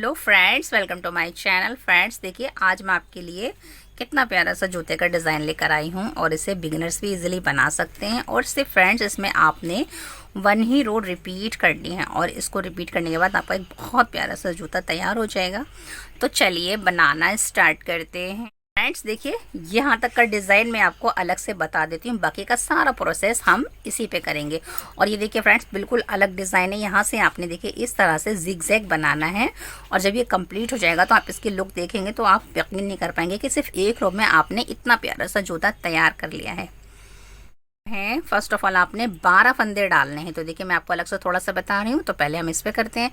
Hello friends, welcome to my channel. Friends देखिए, आज मैं आपके लिए कितना प्यारा सा जूते का डिज़ाइन लेकर आई हूँ और इसे बिगिनर्स भी इजीली बना सकते हैं। और सिर्फ फ्रेंड्स, इसमें आपने 1 ही रो रिपीट करनी है और इसको रिपीट करने के बाद आपका एक बहुत प्यारा सा जूता तैयार हो जाएगा। तो चलिए बनाना स्टार्ट करते हैं। फ्रेंड्स देखिए, यहाँ तक का डिज़ाइन मैं आपको अलग से बता देती हूँ, बाकी का सारा प्रोसेस हम इसी पे करेंगे। और ये देखिए फ्रेंड्स, बिल्कुल अलग डिज़ाइन है। यहाँ से आपने देखिए इस तरह से जिगजैग बनाना है और जब ये कंप्लीट हो जाएगा तो आप इसकी लुक देखेंगे तो आप यकीन नहीं कर पाएंगे कि सिर्फ एक रो में आपने इतना प्यारा सा जूता तैयार कर लिया है। फर्स्ट ऑफ ऑल आपने 12 फंदे डालने हैं। तो देखिए, मैं आपको अलग से थोड़ा सा बता रही हूँ, तो पहले हम इस पे करते हैं।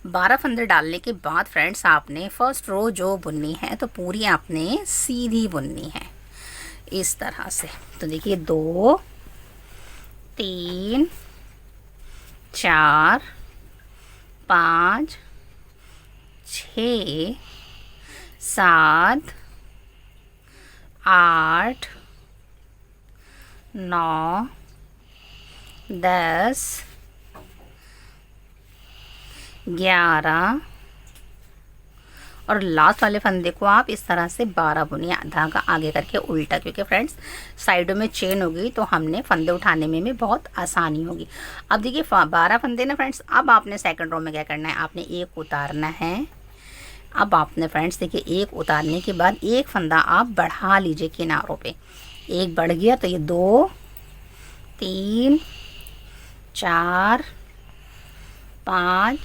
12 फंदे डालने के बाद फ्रेंड्स, आपने फर्स्ट रो जो बुननी है तो पूरी आपने सीधी बुननी है इस तरह से। तो देखिए 2 3 4 5 6 7 8 9 10 11 और लास्ट वाले फंदे को आप इस तरह से 12 बुनिए, धागा आगे करके उल्टा, क्योंकि फ्रेंड्स साइडों में चेन होगी तो हमने फंदे उठाने में भी बहुत आसानी होगी। अब देखिए 12 फंदे ना फ्रेंड्स, अब आपने सेकंड रो में क्या करना है, आपने एक उतारना है। अब आपने फ्रेंड्स देखिए, एक उतारने के बाद एक फंदा आप बढ़ा लीजिए किनारों पे। एक बढ़ गया तो ये 2 3 4 5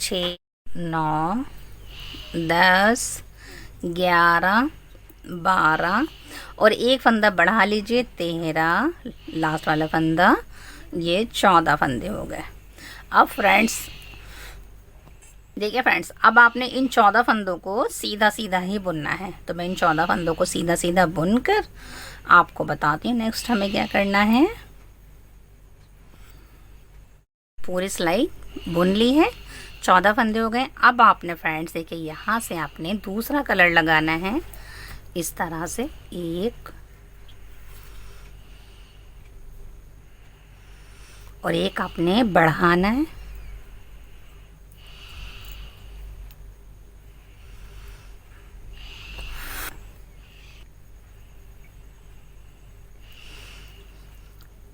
6 9 10 11 12 और एक फंदा बढ़ा लीजिए 13, लास्ट वाला फंदा, ये 14 फंदे हो गए। अब फ्रेंड्स देखिए फ्रेंड्स, अब आपने इन 14 फंदों को सीधा सीधा ही बुनना है। तो मैं इन 14 फंदों को सीधा सीधा बुनकर आपको बताती हूँ नेक्स्ट हमें क्या करना है। पूरी सिलाई बुन ली है, 14 फंदे हो गए। अब आपने फ्रेंड्स देखिए, यहाँ से आपने दूसरा कलर लगाना है इस तरह से, एक और एक आपने बढ़ाना है।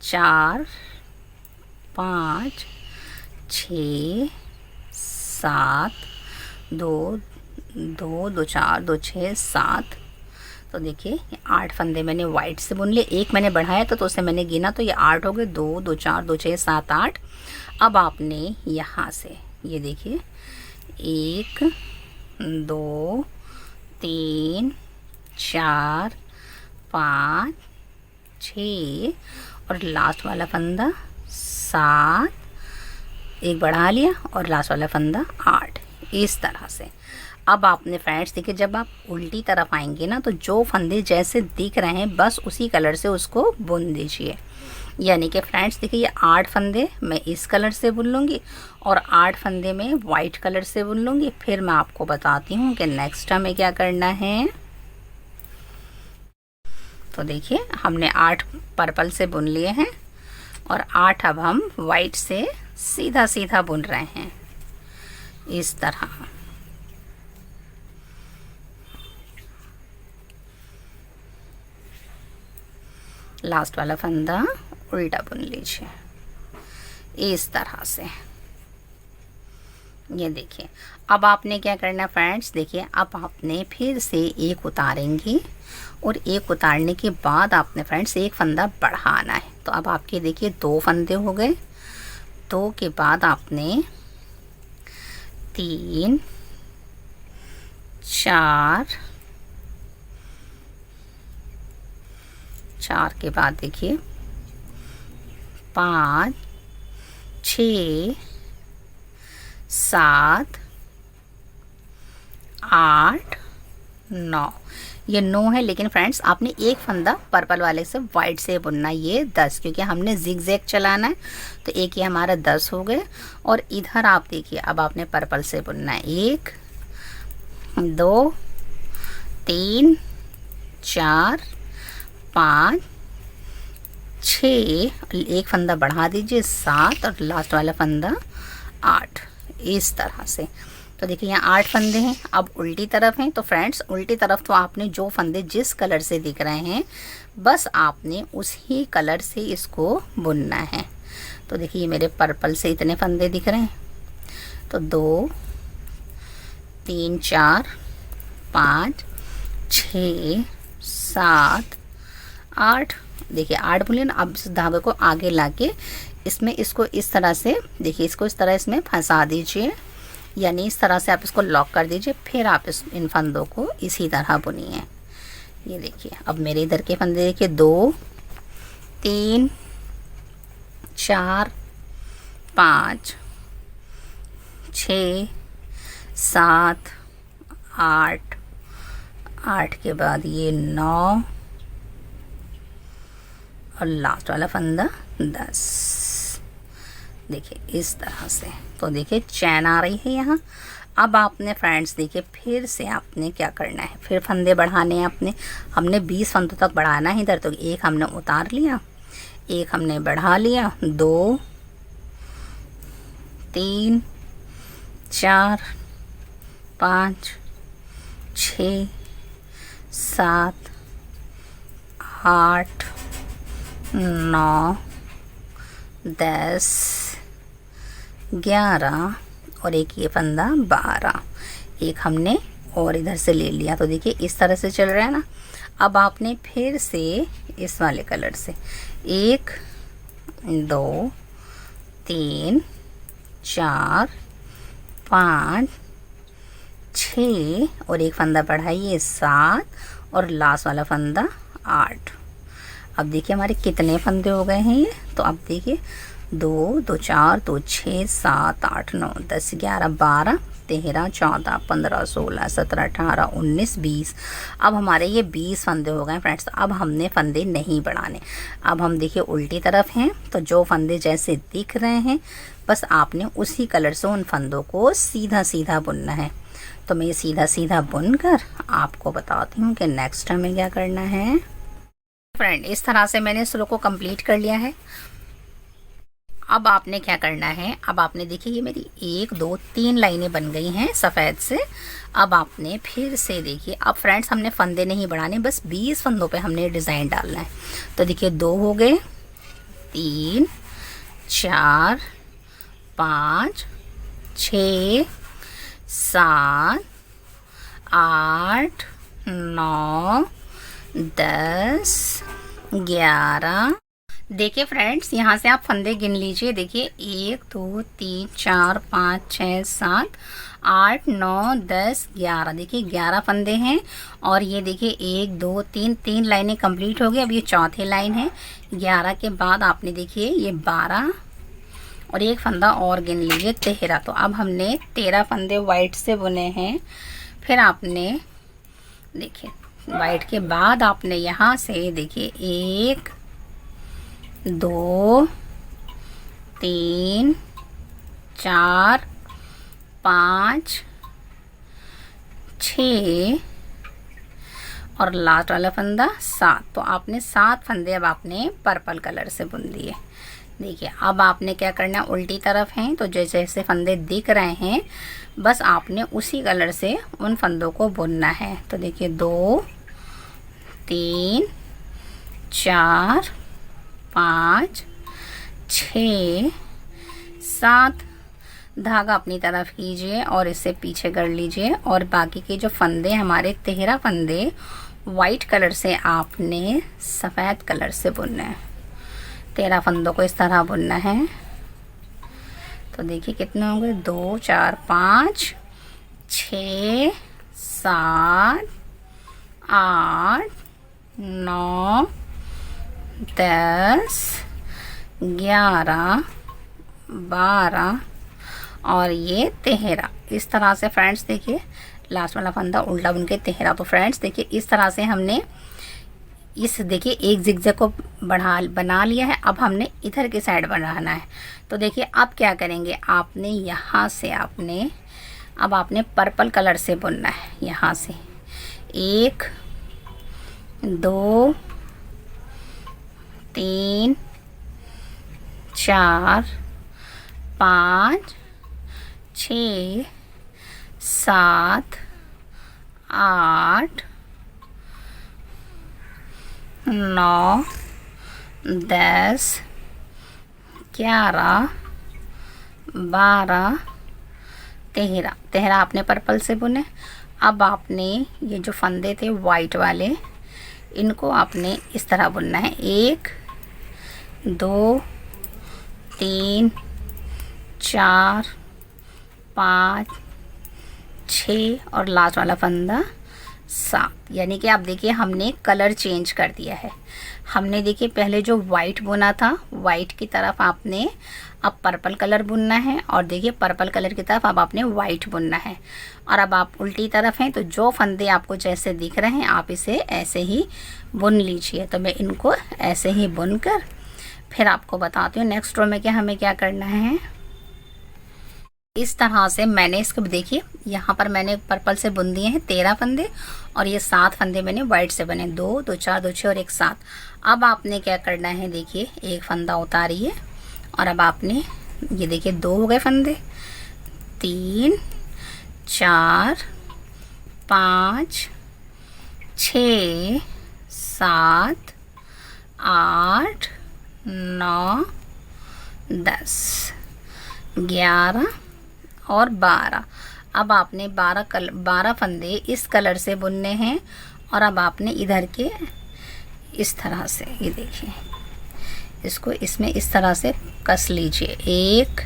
चार 5 6 7 2 2 2 4 2 6 7। तो देखिए 8 फंदे मैंने वाइट से बुन लिए, एक मैंने बढ़ाया तो उसे मैंने गिना तो ये 8 हो गए। 2 2 4 2 6 7 8। अब आपने यहाँ से ये देखिए 1 2 3 4 5 6 और लास्ट वाला फंदा 7, एक बढ़ा लिया और लास्ट वाला फंदा 8, इस तरह से। अब आपने फ्रेंड्स देखिए, जब आप उल्टी तरफ आएंगे ना तो जो फंदे जैसे दिख रहे हैं बस उसी कलर से उसको बुन दीजिए। यानी कि फ्रेंड्स देखिए, ये 8 फंदे मैं इस कलर से बुन लूँगी और 8 फंदे में वाइट कलर से बुन लूँगी। फिर मैं आपको बताती हूँ कि नेक्स्ट हमें क्या करना है। तो देखिए, हमने 8 पर्पल से बुन लिए हैं और 8 अब हम वाइट से सीधा सीधा बुन रहे हैं इस तरह। लास्ट वाला फंदा उल्टा बुन लीजिए इस तरह से। ये देखिए, अब आपने क्या करना फ्रेंड्स देखिए, अब आपने फिर से एक उतारेंगे और एक उतारने के बाद आपने फ्रेंड्स एक फंदा बढ़ाना है। तो अब आपके देखिए 2 फंदे हो गए। 2 के बाद आपने 3 4 4 के बाद देखिए 5 6 7 8 9। ये 9 है, लेकिन फ्रेंड्स आपने एक फंदा पर्पल वाले से वाइट से बुनना, ये 10, क्योंकि हमने जिगजैग चलाना है। तो एक ये हमारा 10 हो गए। और इधर आप देखिए, अब आपने पर्पल से बुनना है 1 2 3 4 5 6, एक फंदा बढ़ा दीजिए 7 और लास्ट वाला फंदा 8, इस तरह से। तो तो देखिए यहाँ 8 फंदे हैं। अब उल्टी तरफ हैं, तो फ्रेंड्स उल्टी तरफ तो आपने जो फंदे जिस कलर से दिख रहे हैं बस आपने उसी कलर से इसको बुनना है। तो देखिए ये मेरे पर्पल से इतने फंदे दिख रहे हैं, तो 2 3 4 5 6 7 8, देखिए 8 बुने ना। अब इस धागे को आगे लाके इसमें इसको इस तरह से देखिए इसको इस तरह इसमें फंसा दीजिए, यानी इस तरह से आप इसको लॉक कर दीजिए। फिर आप इन फंदों को इसी तरह बुनिए। ये देखिए अब मेरे इधर के फंदे देखिए 2 3 4 5 6 7 8, 8 के बाद ये 9 और लास्ट वाला फंदा 10। देखिए इस तरह से। तो देखिए चैन आ रही है यहाँ। अब आपने फ्रेंड्स देखिए फिर से आपने क्या करना है, फिर फंदे बढ़ाने हैं अपने। हमने 20 फंदों तक बढ़ाना है इधर। तो एक हमने उतार लिया, एक हमने बढ़ा लिया, 2 3 4 5 6 7 8 9 10 11 और एक ये फंदा 12, एक हमने और इधर से ले लिया। तो देखिए इस तरह से चल रहा है ना। अब आपने फिर से इस वाले कलर से 1 2 3 4 5 6 और एक फंदा बढ़ाइए 7 और लास्ट वाला फंदा 8। अब देखिए हमारे कितने फंदे हो गए हैं ये। तो अब देखिए 2 2 4 2 6 7 8 9 10 11 12 13 14 15 16 17 18 19 20। अब हमारे ये 20 फंदे हो गए फ्रेंड्स। अब हमने फंदे नहीं बढ़ाने। अब हम देखिए उल्टी तरफ हैं, तो जो फंदे जैसे दिख रहे हैं बस आपने उसी कलर से उन फंदों को सीधा सीधा बुनना है। तो मैं ये सीधा सीधा बुनकर आपको बताती हूँ कि नेक्स्ट हमें क्या करना है। फ्रेंड इस तरह से मैंने इस रो को कंप्लीट कर लिया है। अब आपने क्या करना है, अब आपने देखिए ये मेरी 1 2 3 लाइनें बन गई हैं सफ़ेद से। अब आपने फिर से देखिए, अब फ्रेंड्स हमने फंदे नहीं बढ़ाने, बस 20 फंदों पे हमने डिज़ाइन डालना है। तो देखिए 2 हो गए, 3 4 5 6 7 8 9 10 11। देखिए फ्रेंड्स यहाँ से आप फंदे गिन लीजिए। देखिए 1 2 3 4 5 6 7 8 9 10 11। देखिए 11 फंदे हैं। और ये देखिए 1 2 3 3 लाइनें कंप्लीट हो गई। अब ये चौथी लाइन है। 11 के बाद आपने देखिए ये 12 और एक फंदा और गिन लीजिए 13। तो अब हमने 13 फंदे वाइट से बुने हैं। फिर आपने देखिए वाइट के बाद आपने यहाँ से देखिए 1 2 3 4 5 6 और लास्ट वाला फंदा 7। तो आपने 7 फंदे अब आपने पर्पल कलर से बुन दिए। देखिए अब आपने क्या करना है, उल्टी तरफ हैं तो जैसे जैसे फंदे दिख रहे हैं बस आपने उसी कलर से उन फंदों को बुनना है। तो देखिए 2 3 4 5 6 7 धागा अपनी तरफ कीजिए और इसे पीछे कर लीजिए। और बाकी के जो फंदे हमारे 13 फंदे वाइट कलर से आपने सफ़ेद कलर से बुनना है। 13 फंदों को इस तरह बुनना है। तो देखिए कितने होंगे, 2 4 5 6 7 8 9 10 11 12 और ये 13। इस तरह से फ्रेंड्स देखिए लास्ट वाला फंदा उल्टा बुन के 13। तो फ्रेंड्स देखिए इस तरह से हमने इस देखिए एक जिगजैग को बना लिया है। अब हमने इधर की साइड बनाना है। तो देखिए अब क्या करेंगे, आपने यहाँ से अब आपने पर्पल कलर से बुनना है। यहाँ से 1 2 3 4 5 6 7 8 9 10 11 12 13 आपने पर्पल से बुने। अब आपने ये जो फंदे थे वाइट वाले, इनको आपने इस तरह बुनना है। 1 2 3 4 5 6 और लास्ट वाला फंदा 7। यानी कि आप देखिए हमने कलर चेंज कर दिया है। हमने देखिए पहले जो वाइट बुना था, वाइट की तरफ आपने अब पर्पल कलर बुनना है, और देखिए पर्पल कलर की तरफ अब आपने वाइट बुनना है। और अब आप उल्टी तरफ हैं, तो जो फंदे आपको जैसे दिख रहे हैं आप इसे ऐसे ही बुन लीजिए। तो मैं इनको ऐसे ही बुनकर फिर आपको बताती हूँ नेक्स्ट रो में क्या हमें क्या करना है। इस तरह से मैंने इसको देखिए यहाँ पर मैंने पर्पल से बुन दिए हैं 13 फंदे, और ये 7 फंदे मैंने वाइट से बने, 2 2 4 2 6 और 1 7। अब आपने क्या करना है, देखिए एक फंदा उतारिए, और अब आपने ये देखिए 2 हो गए फंदे, 3 4 5 6 7 8 9 10 11 और 12। अब आपने 12 फंदे इस कलर से बुनने हैं, और अब आपने इधर के इस तरह से ये देखिए इसको इसमें इस तरह से कस लीजिए। 1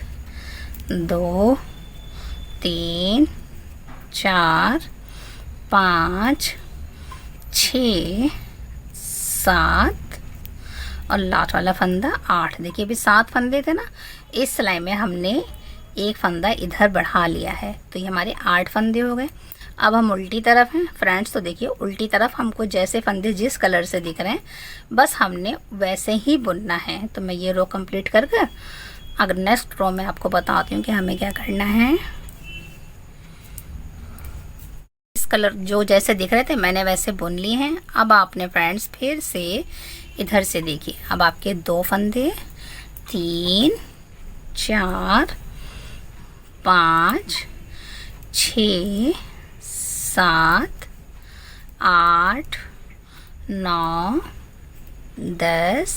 2 3 4 5 6 7 और लास्ट वाला फंदा 8। देखिए अभी 7 फंदे थे ना, इस सिलाई में हमने एक फंदा इधर बढ़ा लिया है, तो ये हमारे 8 फंदे हो गए। अब हम उल्टी तरफ हैं फ्रेंड्स, तो देखिए उल्टी तरफ हमको जैसे फंदे जिस कलर से दिख रहे हैं बस हमने वैसे ही बुनना है। तो मैं ये रो कंप्लीट कर कर अगर नेक्स्ट रो में आपको बताती हूँ कि हमें क्या करना है। इस कलर जो जैसे दिख रहे थे मैंने वैसे बुन लिए हैं। अब आपने फ्रेंड्स फिर से इधर से देखिए, अब आपके 2 फंदे 3 4 5 6 7 8 9 10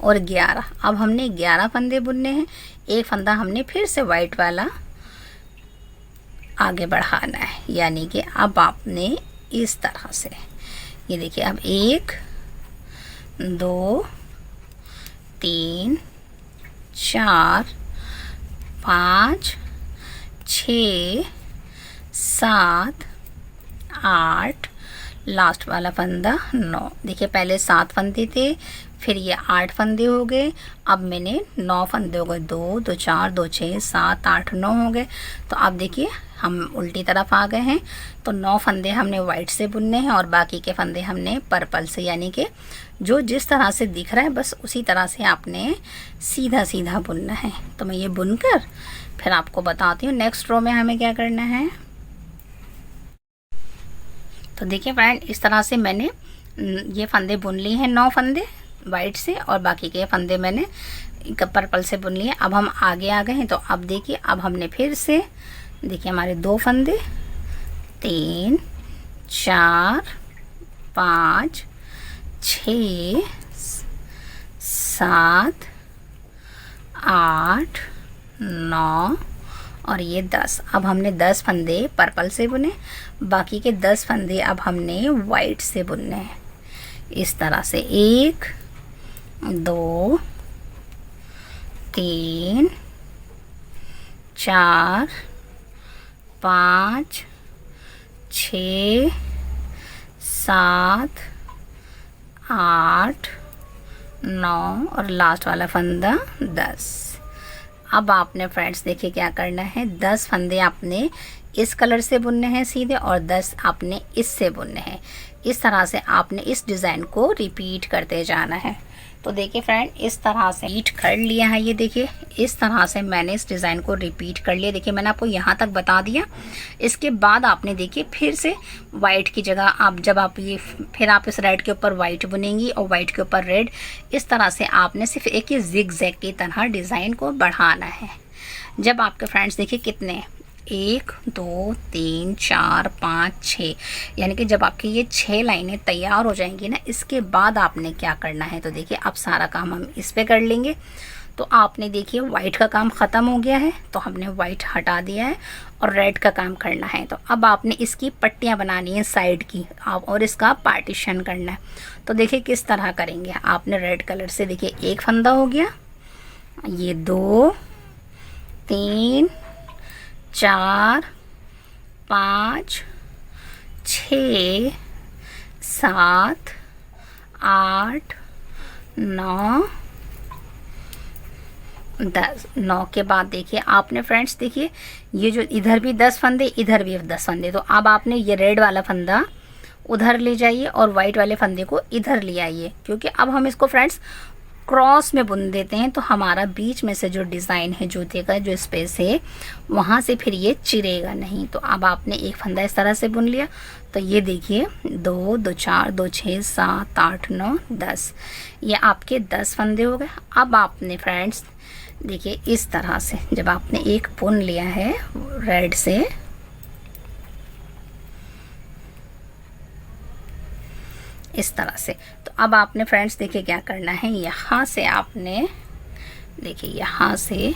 और 11। अब हमने 11 फंदे बुनने हैं। एक फंदा हमने फिर से वाइट वाला आगे बढ़ाना है, यानी कि अब आपने इस तरह से ये देखिए अब 1 2 3 4 5 6 7 8 लास्ट वाला फंदा 9। देखिए पहले 7 फंदे थे, फिर ये 8 फंदे हो गए, अब मैंने 9 फंदे हो गए, 2 2 4 2 6 7 8 9 हो गए। तो अब देखिए हम उल्टी तरफ आ गए हैं, तो 9 फंदे हमने वाइट से बुनने हैं और बाकी के फंदे हमने पर्पल से, यानी कि जो जिस तरह से दिख रहा है बस उसी तरह से आपने सीधा सीधा बुनना है। तो मैं ये बुनकर फिर आपको बताती हूँ नेक्स्ट रो में हमें क्या करना है। तो देखिए फ्रेंड इस तरह से मैंने ये फंदे बुन लिए हैं 9 फंदे वाइट से, और बाकी के फंदे मैंने पर्पल से बुन लिए। अब हम आगे आ गए हैं, तो अब देखिए अब हमने फिर से देखिए हमारे 2 फंदे 3 4 5 6 7 8 9 और ये 10। अब हमने 10 फंदे पर्पल से बुने, बाकी के 10 फंदे अब हमने वाइट से बुनने हैं। इस तरह से 1 2 3 4 5 6 7 8 9 और लास्ट वाला फंदा 10। अब आपने फ्रेंड्स देखिए क्या करना है, 10 फंदे आपने इस कलर से बुनने हैं सीधे, और 10 आपने इससे बुनने हैं। इस तरह से आपने इस डिज़ाइन को रिपीट करते जाना है। तो देखिए फ्रेंड इस तरह से रिपीट कर लिया है। ये देखिए इस तरह से मैंने इस डिज़ाइन को रिपीट कर लिया। देखिए मैंने आपको यहाँ तक बता दिया। इसके बाद आपने देखिए फिर से वाइट की जगह आप जब आप ये फिर आप इस रेड के ऊपर वाइट बुनेंगी और वाइट के ऊपर रेड, इस तरह से आपने सिर्फ एक ही जिग जैग की तरह डिज़ाइन को बढ़ाना है। जब आपके फ्रेंड्स देखिए कितने 1 2 3 4 5 6, यानी कि जब आपकी ये 6 लाइनें तैयार हो जाएंगी ना, इसके बाद आपने क्या करना है, तो देखिए अब सारा काम हम इस पे कर लेंगे। तो आपने देखिए वाइट का काम ख़त्म हो गया है, तो हमने वाइट हटा दिया है और रेड का काम करना है। तो अब आपने इसकी पट्टियाँ बनानी है साइड की आप, और इसका पार्टीशन करना है। तो देखिए किस तरह करेंगे। आपने रेड कलर से देखिए एक फंदा हो गया, ये 2 3 4 5 6 7 8 9 10। 9 के बाद देखिए आपने फ्रेंड्स देखिए ये जो इधर भी 10 फंदे, इधर भी 10 फंदे, तो अब आपने ये रेड वाला फंदा उधर ले जाइए और वाइट वाले फंदे को इधर ले आइए, क्योंकि अब हम इसको फ्रेंड्स क्रॉस में बुन देते हैं, तो हमारा बीच में से जो डिज़ाइन है जूते का जो स्पेस है वहाँ से फिर ये चिरेगा नहीं। तो अब आपने एक फंदा इस तरह से बुन लिया, तो ये देखिए 2 2 4 2 6 7 8 9 10, ये आपके 10 फंदे हो गए। अब आपने फ्रेंड्स देखिए इस तरह से जब आपने एक बुन लिया है रेड से, इस तरह से, तो अब आपने फ्रेंड्स देखिए क्या करना है, यहाँ से आपने देखिए यहाँ से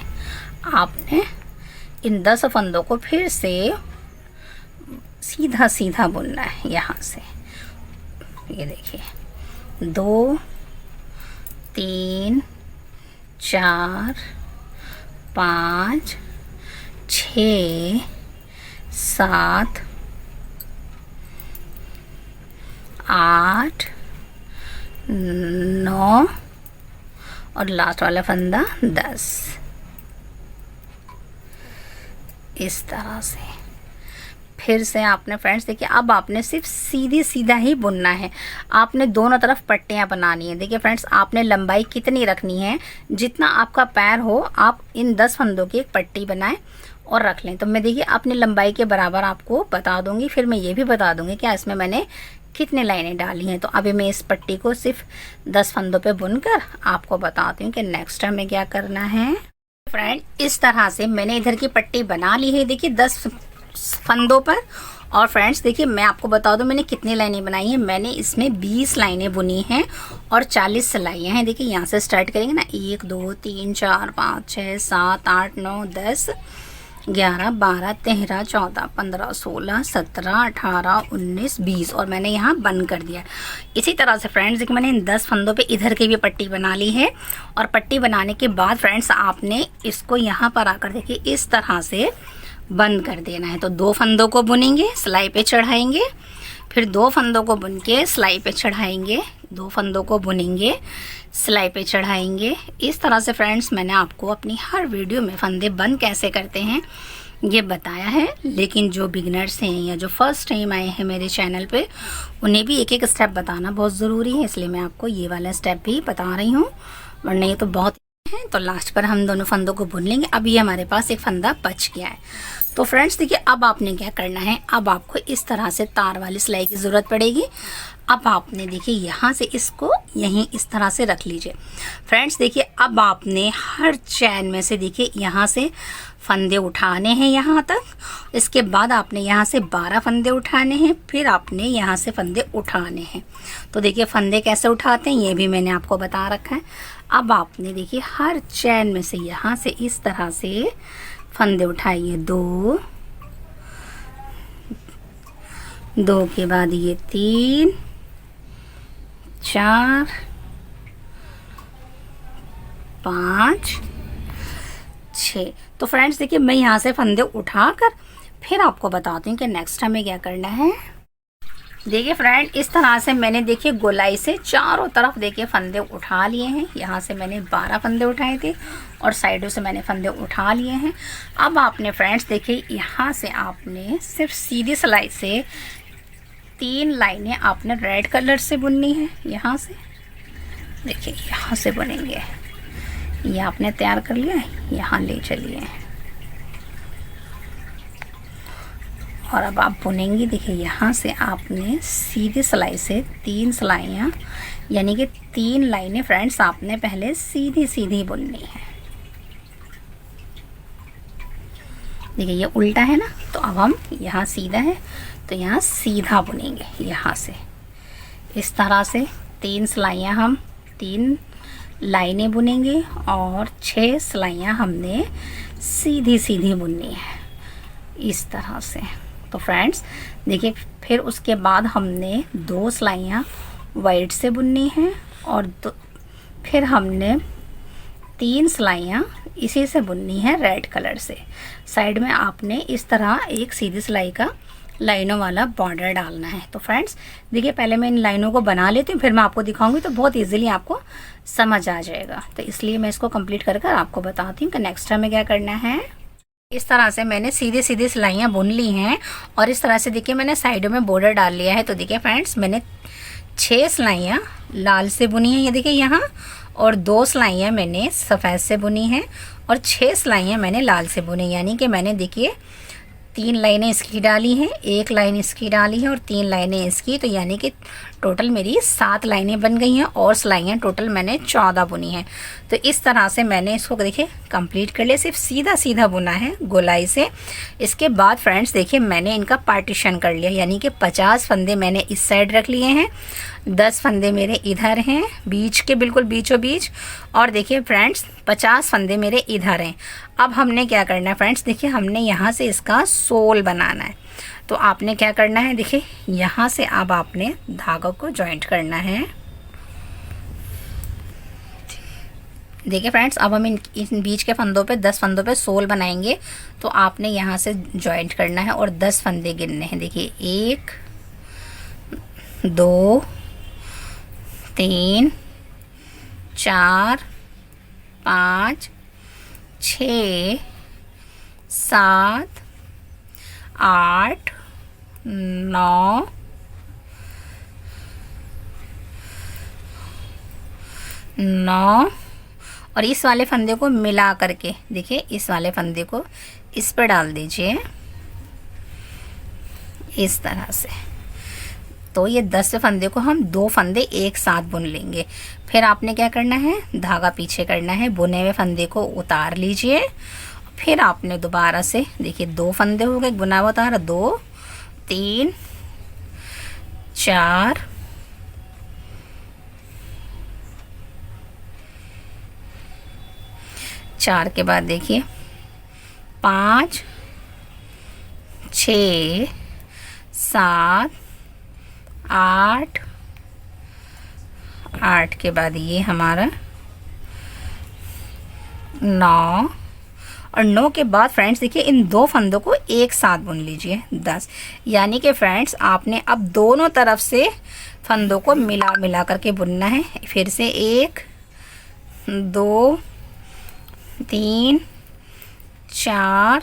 आपने इन 10 फंदों को फिर से सीधा सीधा बुनना है। यहाँ से ये देखिए 2 3 4 5 6 7 8 9 और लास्ट वाला फंदा 10, इस तरह से। फिर से आपने फ्रेंड्स देखिए अब आपने सिर्फ सीधी सीधा ही बुनना है, आपने दोनों तरफ पट्टियाँ बनानी है। देखिए फ्रेंड्स आपने लंबाई कितनी रखनी है, जितना आपका पैर हो आप इन 10 फंदों की एक पट्टी बनाएं और रख लें। तो मैं देखिए अपनी लंबाई के बराबर आपको बता दूंगी, फिर मैं ये भी बता दूंगी कि इसमें मैंने कितनी लाइनें डाली हैं। तो अभी मैं इस पट्टी को सिर्फ 10 फंदों पे बुनकर आपको बताती हूँ कि नेक्स्ट हमें क्या करना है। फ्रेंड इस तरह से मैंने इधर की पट्टी बना ली है देखिए 10 फंदों पर। और फ्रेंड्स देखिए मैं आपको बता दूं मैंने कितनी लाइनें बनाई हैं। मैंने इसमें 20 लाइनें बुनी हैं और 40 सिलाइयाँ हैं। देखिए यहाँ से स्टार्ट करेंगे ना, 1 2 3 4 5 6 7 8 9 10 11 12 13 14 15 16 17 18 19 20 और मैंने यहाँ बंद कर दिया। इसी तरह से फ्रेंड्स देखिए मैंने इन 10 फंदों पे इधर की भी पट्टी बना ली है। और पट्टी बनाने के बाद फ्रेंड्स आपने इसको यहाँ पर आकर देखिए इस तरह से बंद कर देना है। तो 2 फंदों को बुनेंगे, सिलाई पे चढ़ाएंगे, फिर 2 फंदों को बुन के सिलाई पे चढ़ाएंगे, 2 फंदों को बुनेंगे, सिलाई पे चढ़ाएंगे। इस तरह से फ्रेंड्स मैंने आपको अपनी हर वीडियो में फंदे बंद कैसे करते हैं ये बताया है। लेकिन जो बिगिनर्स हैं या जो फर्स्ट टाइम आए हैं मेरे चैनल पे, उन्हें भी एक एक स्टेप बताना बहुत ज़रूरी है, इसलिए मैं आपको ये वाला स्टेप भी बता रही हूँ, वरना ये तो बहुत है। तो लास्ट पर हम दोनों फंदों को बुन लेंगे। अब ये हमारे पास एक फंदा बच गया है। तो फ्रेंड्स देखिए अब आपने क्या करना है, अब आपको इस तरह से तार वाली सिलाई की ज़रूरत पड़ेगी। अब आपने देखिए यहाँ से इसको यहीं इस तरह से रख लीजिए। फ्रेंड्स देखिए अब आपने हर चैन में से देखिए यहाँ से फंदे उठाने हैं यहाँ तक। इसके बाद आपने यहाँ से 12 फंदे उठाने हैं, फिर आपने यहाँ से फंदे उठाने हैं। तो देखिए फंदे कैसे उठाते हैं ये भी मैंने आपको बता रखा है। अब आपने देखिए हर चैन में से यहाँ से इस तरह से फंदे उठाइए। 2 2 के बाद ये 3 4 5 6। तो फ्रेंड्स देखिए मैं यहाँ से फंदे उठाकर फिर आपको बताती हूँ कि नेक्स्ट हमें क्या करना है। देखिए फ्रेंड इस तरह से मैंने देखिए गोलाई से चारों तरफ देखिए फंदे उठा लिए हैं। यहाँ से मैंने 12 फंदे उठाए थे और साइडों से मैंने फंदे उठा लिए हैं। अब आपने फ्रेंड्स देखिए यहाँ से आपने सिर्फ सीधी सिलाई से 3 लाइनें आपने रेड कलर से बुननी है। यहाँ से देखिए यहाँ से बुनेंगे, ये आपने तैयार कर लिया है, यहाँ ले चलिए और अब आप बुनेंगी। देखिए यहाँ से आपने सीधी सिलाई से 3 सिलाइयाँ यानी कि 3 लाइनें फ्रेंड्स आपने पहले सीधी सीधी बुननी है। देखिए ये उल्टा है ना, तो अब हम यहाँ सीधा है तो यहाँ सीधा बुनेंगे। यहाँ से इस तरह से 3 सिलाइयाँ हम 3 लाइनें बुनेंगे और 6 सिलाइयाँ हमने सीधी सीधी बुननी है इस तरह से। तो फ्रेंड्स देखिए, फिर उसके बाद हमने 2 सिलाइयाँ वाइट से बुननी है और फिर हमने 3 सिलाइयाँ इसी से बुननी है रेड कलर से। साइड में आपने इस तरह एक सीधी सिलाई का लाइनों वाला बॉर्डर डालना है। तो फ्रेंड्स देखिए, पहले मैं इन लाइनों को बना लेती हूँ, फिर मैं आपको दिखाऊंगी तो बहुत इजीली आपको समझ आ जाएगा। तो इसलिए मैं इसको कंप्लीट कर आपको बताती हूँ कि नेक्स्ट हमें क्या करना है। इस तरह से मैंने सीधी सीधी सिलाइयाँ बुन ली हैं और इस तरह से देखिए मैंने साइडों में बॉर्डर डाल लिया है। तो देखिए फ्रेंड्स, मैंने 6 सिलाइयाँ लाल से बुनी है, ये देखिए यहाँ, और 2 सिलाइयाँ मैंने सफ़ेद से बुनी है और 6 सिलाइयाँ मैंने लाल से बुनी। यानी कि मैंने देखिए 3 लाइनें इसकी डाली हैं, 1 लाइन इसकी डाली है और 3 लाइनें इसकी। तो यानी कि टोटल मेरी 7 लाइनें बन गई हैं और सिलाइयाँ टोटल मैंने 14 बुनी हैं। तो इस तरह से मैंने इसको देखिए कंप्लीट कर लिया, सिर्फ सीधा सीधा बुना है गोलाई से। इसके बाद फ्रेंड्स देखिए मैंने इनका पार्टीशन कर लिया, यानी कि 50 फंदे मैंने इस साइड रख लिए हैं, 10 फंदे मेरे इधर हैं बीच के बिल्कुल बीचों बीच, और देखिए फ्रेंड्स 50 फंदे मेरे इधर हैं। अब हमने क्या करना है फ्रेंड्स, देखिए हमने यहाँ से इसका सोल बनाना है। तो आपने क्या करना है, देखिए यहाँ से अब आपने धागा को जॉइंट करना है। देखिए फ्रेंड्स, अब हम इन बीच के फंदों पे 10 फंदों पे सोल बनाएंगे। तो आपने यहाँ से जॉइंट करना है और 10 फंदे गिनने हैं। देखिए 1 2 3 4 5 6 7 8 9 और इस वाले फंदे को मिला करके देखिए इस वाले फंदे को इस पर डाल दीजिए इस तरह से। तो ये 10 फंदे को हम 2 फंदे एक साथ बुन लेंगे। फिर आपने क्या करना है, धागा पीछे करना है, बुने हुए फंदे को उतार लीजिए। फिर आपने दोबारा से देखिए 2 फंदे हो गए, बुना हुआ उतारा, 2 3 4 4 के बाद देखिए 5 6 7 8 8 के बाद ये हमारा 9 और 9 के बाद फ्रेंड्स देखिए इन 2 फंदों को एक साथ बुन लीजिए 10। यानी कि फ्रेंड्स आपने अब दोनों तरफ से फंदों को मिला करके बुनना है। फिर से 1 2 3 4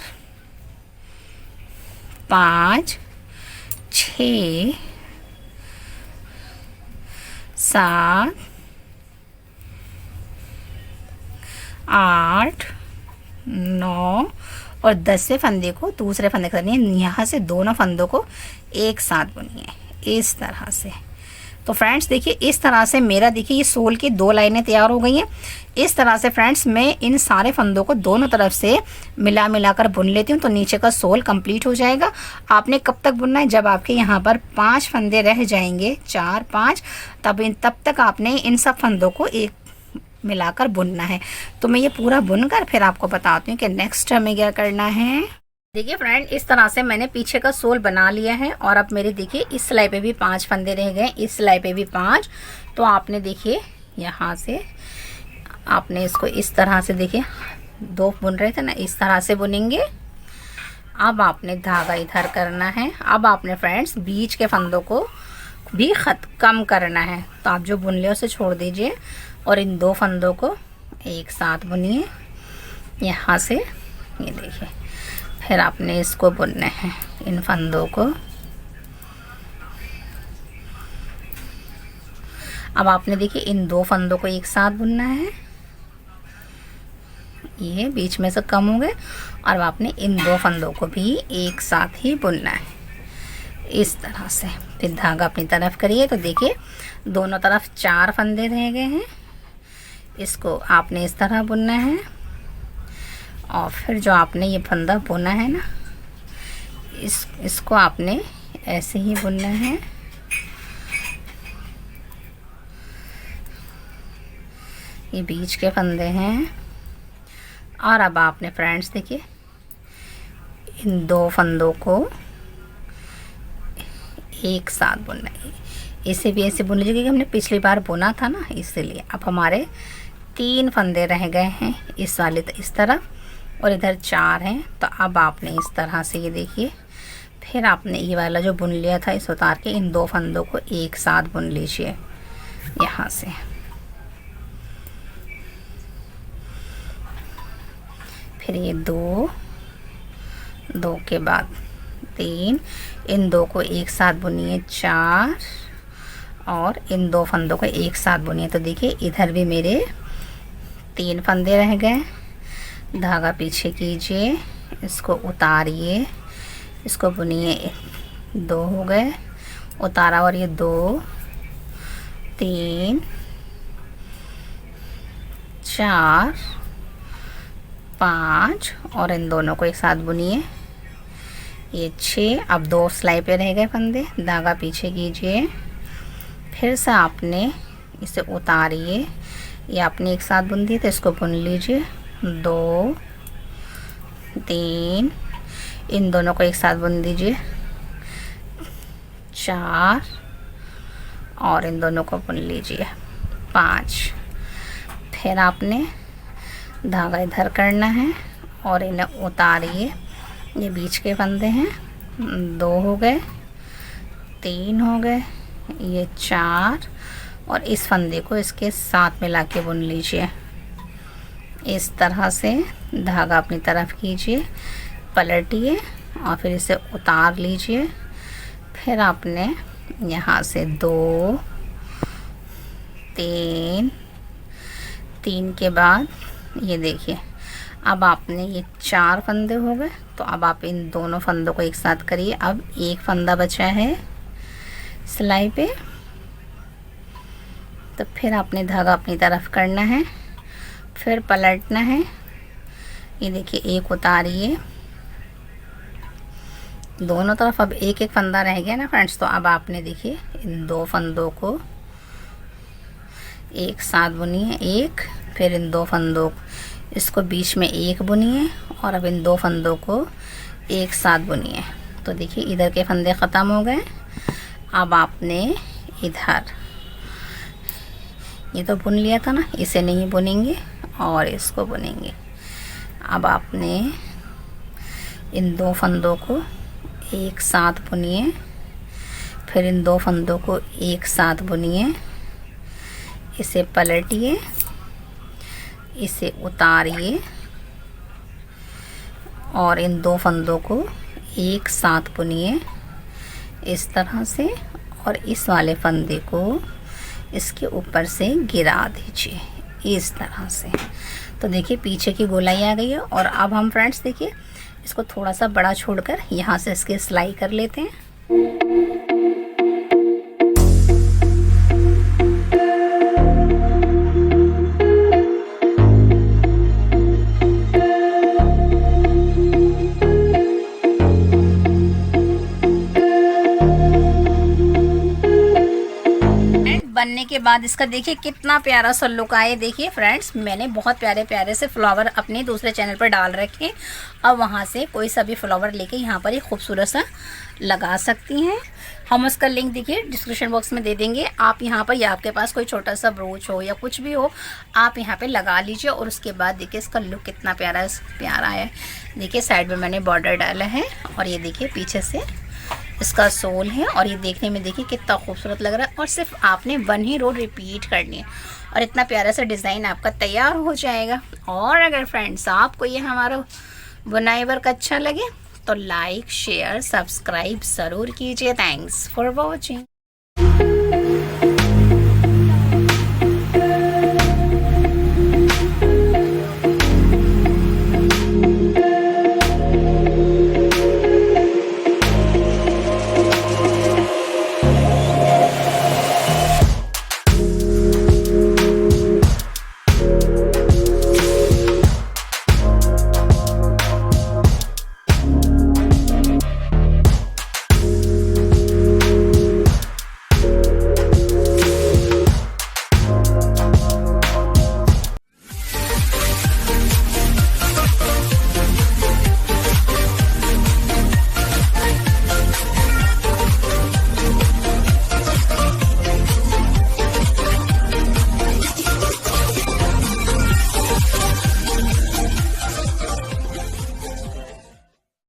5 6 7 8 9 और 10 से फंदे को दूसरे फंदे के साथ यहाँ से दोनों फंदों को एक साथ बुनिए इस तरह से। तो फ्रेंड्स देखिए इस तरह से मेरा देखिए ये सोल की 2 लाइनें तैयार हो गई हैं। इस तरह से फ्रेंड्स मैं इन सारे फंदों को दोनों तरफ से मिला कर बुन लेती हूँ, तो नीचे का सोल कंप्लीट हो जाएगा। आपने कब तक बुनना है, जब आपके यहाँ पर 5 फंदे रह जाएंगे, 4 5, तब तक आपने इन सब फंदों को एक मिलाकर बुनना है। तो मैं ये पूरा बुनकर फिर आपको बताती हूँ कि नेक्स्ट हमें क्या करना है। देखिए फ्रेंड इस तरह से मैंने पीछे का सोल बना लिया है और अब मेरे देखिए इस सिलाई पे भी 5 फंदे रह गए, इस सिलाई पे भी 5। तो आपने देखिए यहाँ से आपने इसको इस तरह से देखिए 2 बुन रहे थे ना, इस तरह से बुनेंगे। अब आपने धागा इधर करना है। अब आपने फ्रेंड्स बीच के फंदों को भी कम करना है। तो आप जो बुन लिया उसे छोड़ दीजिए और इन 2 फंदों को एक साथ बुनिए यहाँ से, ये देखिए। फिर आपने इसको बुनना है इन फंदों को। अब आपने देखिए इन 2 फंदों को एक साथ बुनना है, ये बीच में से कम हो गए, और आपने इन 2 फंदों को भी एक साथ ही बुनना है इस तरह से। फिर धागा अपनी तरफ करिए तो देखिए दोनों तरफ 4 फंदे रह गए हैं, इसको आपने इस तरह बुनना है और फिर जो आपने ये फंदा बुना है ना, इसको आपने ऐसे ही बुनना है। ये बीच के फंदे हैं। और अब आपने फ्रेंड्स देखिए इन 2 फंदों को एक साथ बुनना है। इसे भी ऐसे बुन लीजिए क्योंकि हमने पिछली बार बुना था ना, इसलिए। अब हमारे 3 फंदे रह गए हैं, इस वाले इस तरफ और इधर 4 हैं। तो अब आपने इस तरह से ये देखिए, फिर आपने ये वाला जो बुन लिया था इस उतार के इन 2 फंदों को एक साथ बुन लीजिए यहाँ से। फिर ये 2 के बाद 3, इन 2 को एक साथ बुनिए 4 और इन 2 फंदों को एक साथ बुनिए। तो देखिए इधर भी मेरे 3 फंदे रह गए। धागा पीछे कीजिए, इसको उतारिए, इसको बुनिए। 2 हो गए, उतारा, और ये 2 3 4 5 और इन दोनों को एक साथ बुनिए। ये 6। अब 2 सिलाई पे रह गए फंदे। धागा पीछे कीजिए, फिर से आपने इसे उतारिए। ये आपने एक साथ बुन दी तो इसको बुन लीजिए। 2 3 इन दोनों को एक साथ बुन दीजिए। 4 और इन दोनों को बुन लीजिए। 5। फिर आपने धागा इधर करना है और इन्हें उतारिए। ये बीच के फंदे हैं। 2 हो गए, 3 हो गए, ये 4 और इस फंदे को इसके साथ मिला के बुन लीजिए। इस तरह से धागा अपनी तरफ कीजिए, पलटिए और फिर इसे उतार लीजिए। फिर आपने यहाँ से 2 3 के बाद ये देखिए, अब आपने ये 4 फंदे हो गए। तो अब आप इन दोनों फंदों को एक साथ करिए। अब एक फंदा बचा है सिलाई पे, तो फिर आपने धागा अपनी तरफ करना है, फिर पलटना है। ये देखिए एक उतारिए, दोनों तरफ अब एक एक फंदा रह गया ना फ्रेंड्स। तो अब आपने देखिए इन 2 फंदों को एक साथ बुनिए, एक, फिर इन 2 फंदों इसको बीच में एक बुनिए और अब इन 2 फंदों को एक साथ बुनिए। तो देखिए इधर के फंदे ख़त्म हो गए। अब आपने इधर ये तो बुन लिया था ना, इसे नहीं बुनेंगे और इसको बुनेंगे। अब आपने इन 2 फंदों को एक साथ बुनिए, फिर इन 2 फंदों को एक साथ बुनिए। इसे पलटिए, इसे उतारिए और इन 2 फंदों को एक साथ बुनिए इस तरह से, और इस वाले फंदे को इसके ऊपर से गिरा दीजिए इस तरह से। तो देखिए पीछे की गोलाई आ गई है। और अब हम फ्रेंड्स देखिए इसको थोड़ा सा बड़ा छोड़कर यहाँ से इसके सिलाई कर लेते हैं। बनने के बाद इसका देखिए कितना प्यारा सा लुक आए। देखिए फ्रेंड्स मैंने बहुत प्यारे प्यारे से फ्लावर अपने दूसरे चैनल पर डाल रखे। अब वहाँ से कोई सा भी फ्लावर लेके यहाँ पर एक खूबसूरत सा लगा सकती हैं। हम उसका लिंक देखिए डिस्क्रिप्शन बॉक्स में दे देंगे। आप यहाँ पर या आपके पास कोई छोटा सा ब्रोच हो या कुछ भी हो, आप यहाँ पे लगा लीजिए। और उसके बाद देखिए इसका लुक कितना प्यारा है। देखिए साइड में मैंने बॉर्डर डाला है और ये देखिए पीछे से इसका सोल है और ये देखने में देखिए कितना खूबसूरत लग रहा है। और सिर्फ आपने 1 ही रो रिपीट करनी है और इतना प्यारा सा डिज़ाइन आपका तैयार हो जाएगा। और अगर फ्रेंड्स आपको ये हमारा बुनाई वर्क अच्छा लगे तो लाइक शेयर सब्सक्राइब ज़रूर कीजिए। Thanks for watching.